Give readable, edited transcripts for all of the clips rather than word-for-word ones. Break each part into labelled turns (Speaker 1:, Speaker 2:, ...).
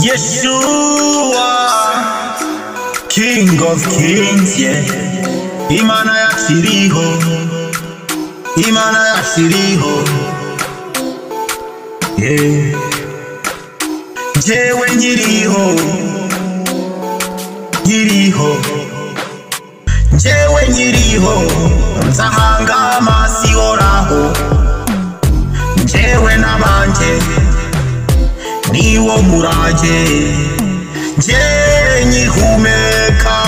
Speaker 1: Yeshua, King of Kings, yeah. Imana yakiriho, Imana yakiriho, yeah. Jewe nkiriho, jewe nkiriho, nzahanga amaso ihoraho. Jewe nabanje niwo murage, je nkihumeka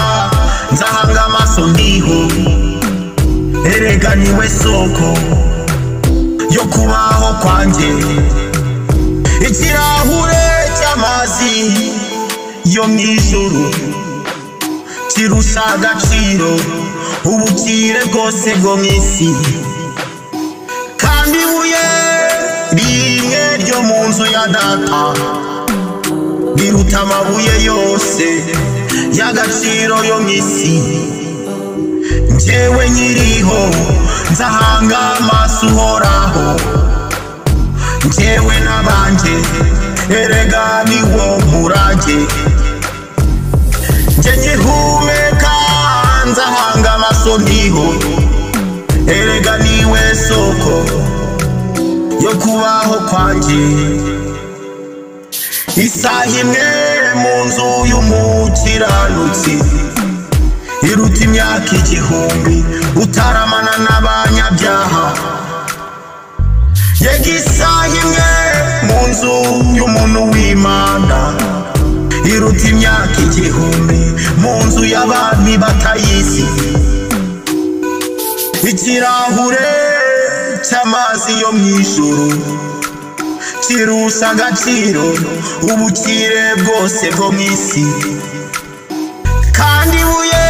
Speaker 1: nzahanga amaso ndiho. Erega niwe soko yo kubaho kwanje, ikirahure cy'amazi yo mwijuru kirusha agaciro ubukire bwose bwo mw'isi. Kandi ibuye rimwe ryo mu nzu ya data riruta amabuye yose y'agaciro yo mw'isi. Njyewe nkiriho nzahanga amaso uhoraho. Njyewe nabanje erega niwo murage, nje nkihumeka nzahanga amaso ndiho. Erega niwe soko yo kubaho kwanje. Isaha imwe mu nzu y'umukiranutsi iruta imyaka 1000 utaramana n'abanyabyaha. Yega isaha imwe mu nzu y'umuntu w'Imana iruta imyaka 1000 mu nzu y'abami batayizi. Ikirahure cy'amazi yo mwijuru kirusha agaciro ubukire bwose bwo mw'isi. Kandi ibuye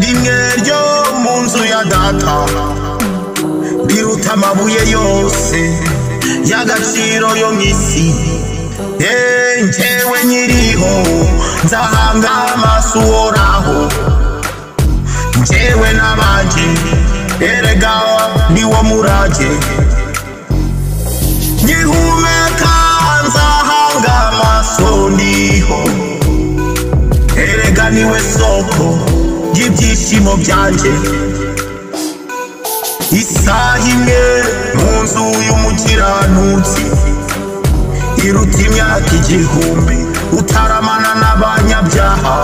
Speaker 1: rimwe ryo mu nzu ya data riruta amabuye yose y'agaciro yo mw'isi. Njyewe nkiriho nzahanga amaso uhoraho. Njyewe nabanje erega niwo murage, nkihumeka nzahanga amaso ndiho. Erega niwe soko y'ibyishimo byanje. Isaha imwe mu nzu y'umukiranutsi iruta imyaka 1000 utaramana n'abanyabyaha.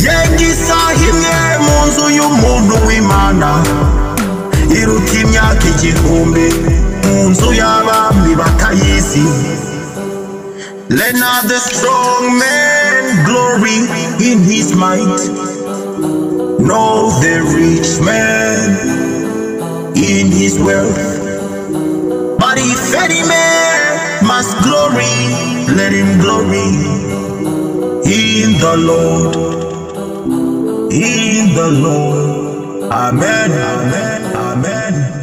Speaker 1: Yega isaha imwe mu nzu y'umuntu w'Imana iruta imyaka 1000 mu nzu y'abami batayizi. Let not the strong man glory in his might, nor the rich man in his wealth. But if any man must glory, let him glory in the Lord. In the Lord. Amen, amen, amen.